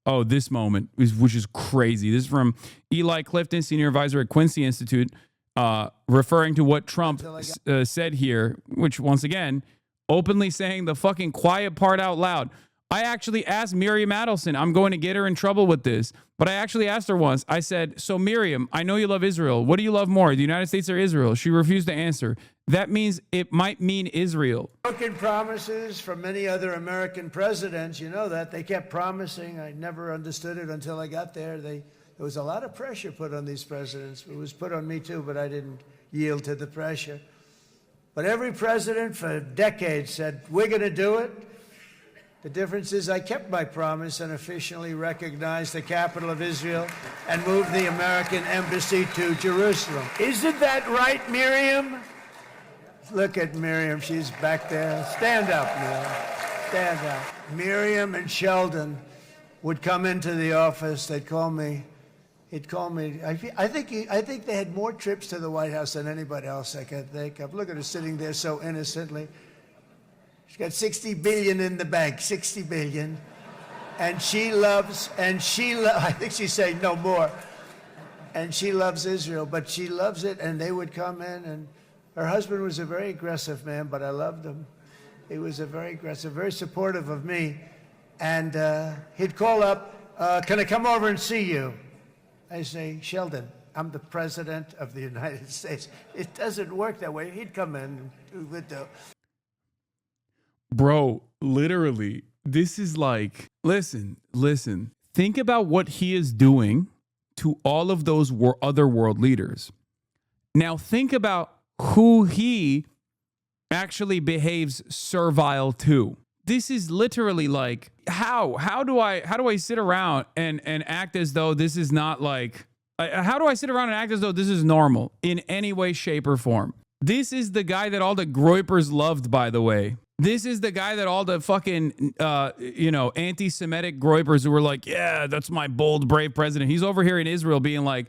Oh, this moment, which is crazy. This is from Eli Clifton, senior advisor at Quincy Institute, referring to what Trump said here, which once again, openly saying the fucking quiet part out loud. I actually asked Miriam Adelson, I'm going to get her in trouble with this, but I actually asked her once. I said, so Miriam, I know you love Israel. What do you love more, the United States or Israel? She refused to answer. That means it might mean Israel. Broken promises from many other American presidents, you know that. They kept promising. I never understood it until I got there. There was a lot of pressure put on these presidents. It was put on me too, but I didn't yield to the pressure. But every president for decades said, we're going to do it. The difference is I kept my promise and officially recognized the capital of Israel and moved the American embassy to Jerusalem. Isn't that right, Miriam? Look at Miriam. She's back there. Stand up, Miriam. Stand up. Miriam and Sheldon would come into the office. They'd call me. He'd call me. I think they had more trips to the White House than anybody else I can think of. Look at her sitting there so innocently. She's got $60 billion in the bank, $60 billion. And I think she's saying no more. And she loves Israel, but she loves it, and they would come in, and her husband was a very aggressive man, but I loved him. He was a very aggressive, very supportive of me. And he'd call up, can I come over and see you? I say, Sheldon, I'm the president of the United States. It doesn't work that way. He'd come in and we would do. Bro, literally, this is like, listen. Think about what he is doing to all of those other world leaders. Now think about who he actually behaves servile to. This is literally like, how do I sit around and act as though this is not like, how do I sit around and act as though this is normal in any way, shape, or form? This is the guy that all the Groypers loved, by the way. This is the guy that all the fucking, anti-Semitic Groypers who were like, yeah, that's my bold, brave president. He's over here in Israel being like,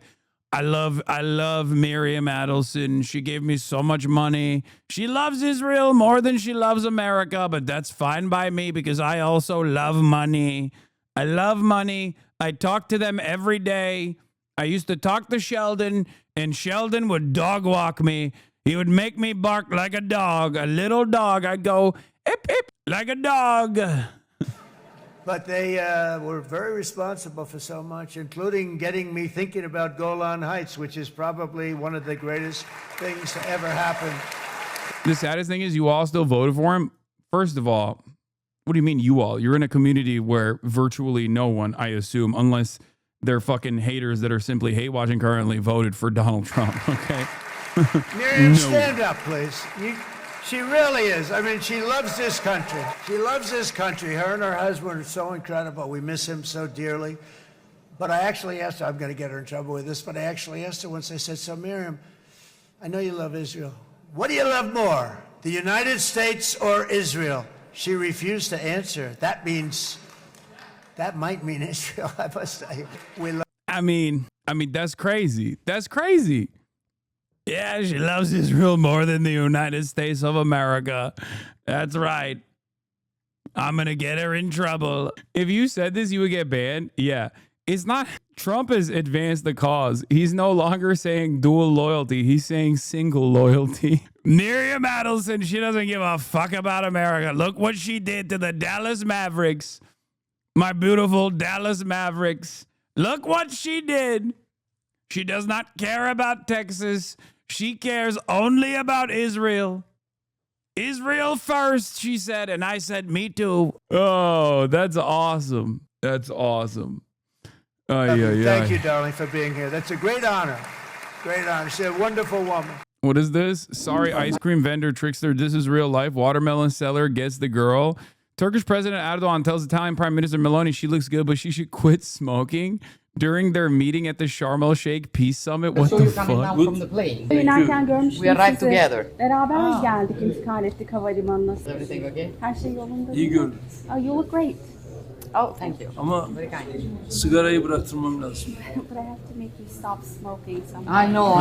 I love Miriam Adelson. She gave me so much money. She loves Israel more than she loves America, but that's fine by me because I also love money. I love money. I talk to them every day. I used to talk to Sheldon, and Sheldon would dog walk me. He would make me bark like a dog, a little dog. I'd go, hip, hip, like a dog. But they were very responsible for so much, including getting me thinking about Golan Heights, which is probably one of the greatest things to ever happen. The saddest thing is you all still voted for him. First of all, what do you mean you all? You're in a community where virtually no one, I assume, unless they're fucking haters that are simply hate watching currently, voted for Donald Trump, okay? Miriam, stand up, please. She really is. I mean, she loves this country. She loves this country. Her and her husband are so incredible. We miss him so dearly. But I actually asked her, I'm going to get her in trouble with this, but I actually asked her once, I said, so Miriam, I know you love Israel. What do you love more, the United States or Israel? She refused to answer. That might mean Israel, I must say. I mean, that's crazy. That's crazy. Yeah, she loves Israel more than the United States of America. That's right. I'm going to get her in trouble. If you said this, you would get banned. Yeah. It's not. Trump has advanced the cause. He's no longer saying dual loyalty. He's saying single loyalty. Miriam Adelson, she doesn't give a fuck about America. Look what she did to the Dallas Mavericks. My beautiful Dallas Mavericks. Look what she did. She does not care about Texas. She cares only about Israel. Israel first, she said. And I said, me too. Oh, that's awesome. That's awesome. Thank you, darling, for being here. That's a great honor. Great honor. She's a wonderful woman. What is this? Sorry, ice cream vendor trickster. This is real life. Watermelon seller gets the girl. Turkish President Erdogan tells Italian Prime Minister Meloni she looks good, but she should quit smoking during their meeting at the Sharm el-Sheikh Peace Summit. What the fuck? From the plane. We arrived together. Beraber geldik, intikal ettik havalimanına. Everything okay? Her şey yolunda. İyi gördüm. Oh, you look great. Oh, thank you. Ama sigarayı bıraktırmam lazım. But I have to make you stop smoking sometime. I know.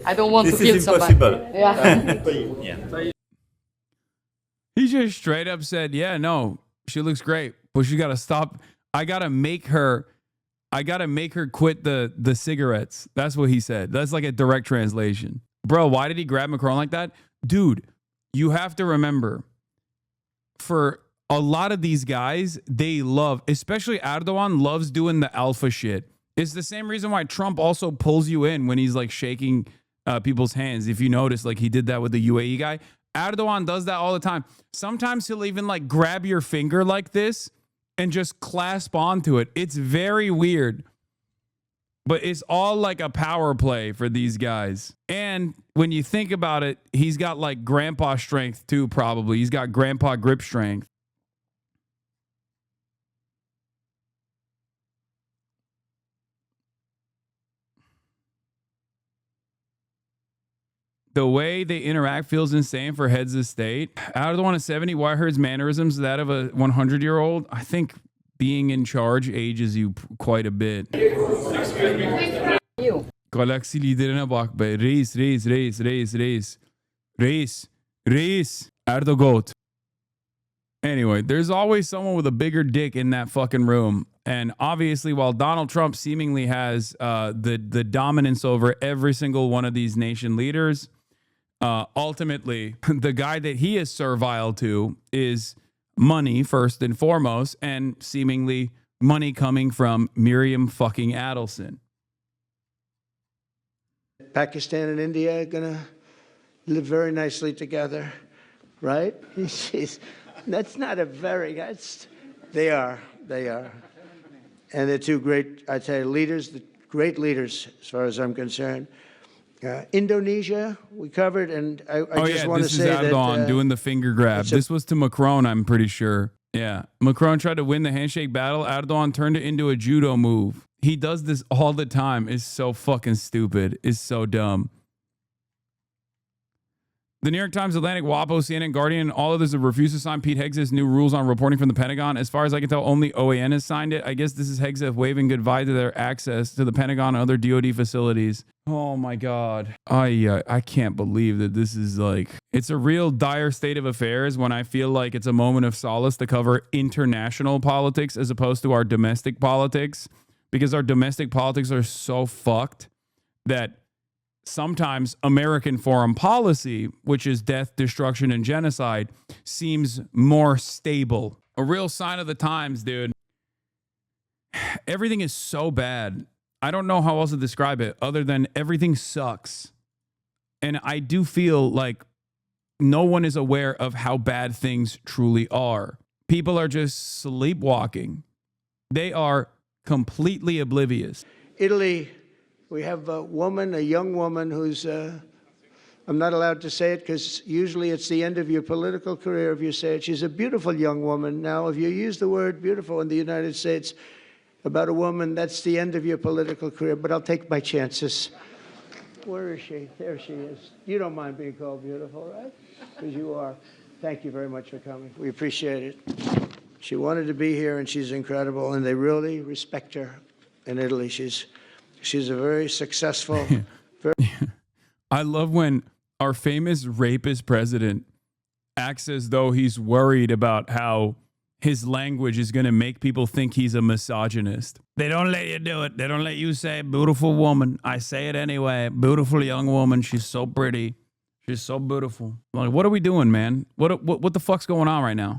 I don't want to kill somebody. Yeah. He just straight up said, yeah, no, she looks great, but she got to stop. I gotta make her quit the cigarettes. That's what he said. That's like a direct translation. Bro, why did he grab Macron like that? Dude, you have to remember, for a lot of these guys, they love, especially Erdogan loves doing the alpha shit. It's the same reason why Trump also pulls you in when he's like shaking people's hands. If you notice, like he did that with the UAE guy. Erdogan does that all the time. Sometimes he'll even like grab your finger like this and just clasp onto it. It's very weird. But it's all like a power play for these guys. And when you think about it, he's got like grandpa strength too, probably. He's got grandpa grip strength. The way they interact feels insane for heads of state. Out of the one of 70, why are his mannerisms that of a 100-year-old? I think being in charge ages you quite a bit. Galaksi liderine bak be. Reis. Erdogan. Anyway, there's always someone with a bigger dick in that fucking room. And obviously, while Donald Trump seemingly has the dominance over every single one of these nation leaders, ultimately, the guy that he is servile to is money first and foremost, and seemingly money coming from Miriam fucking Adelson. Pakistan and India are going to live very nicely together, right? That's not a very, they are. And they're two great, I tell you, leaders, great leaders as far as I'm concerned. Indonesia, we covered, and I just want to say that... this is Erdogan doing the finger grab. This was to Macron, I'm pretty sure. Yeah. Macron tried to win the handshake battle. Erdogan turned it into a judo move. He does this all the time. It's so fucking stupid. It's so dumb. The New York Times, Atlantic, WAPO, CNN, Guardian, all others have refused to sign Pete Hegseth's new rules on reporting from the Pentagon. As far as I can tell, only OAN has signed it. I guess this is Hegseth waving goodbye to their access to the Pentagon and other DoD facilities. Oh my God. I can't believe that this is like, it's a real dire state of affairs when I feel like it's a moment of solace to cover international politics as opposed to our domestic politics, because our domestic politics are so fucked that sometimes American foreign policy, which is death, destruction, and genocide, seems more stable. A real sign of the times, dude. Everything is so bad. I don't know how else to describe it other than everything sucks. And I do feel like no one is aware of how bad things truly are. People are just sleepwalking. They are completely oblivious. Italy, we have a woman, a young woman who's, I'm not allowed to say it because usually it's the end of your political career if you say it. She's a beautiful young woman. Now, if you use the word beautiful in the United States about a woman, that's the end of your political career, but I'll take my chances. Where is she? There she is. You don't mind being called beautiful, right? Because you are. Thank you very much for coming. We appreciate it. She wanted to be here, and she's incredible, and they really respect her in Italy. She's a very successful... I love when our famous rapist president acts as though he's worried about how his language is going to make people think he's a misogynist. They don't let you do it. They don't let you say beautiful woman. I say it anyway. Beautiful young woman. She's so pretty. She's so beautiful. Like, what are we doing, man? What the fuck's going on right now?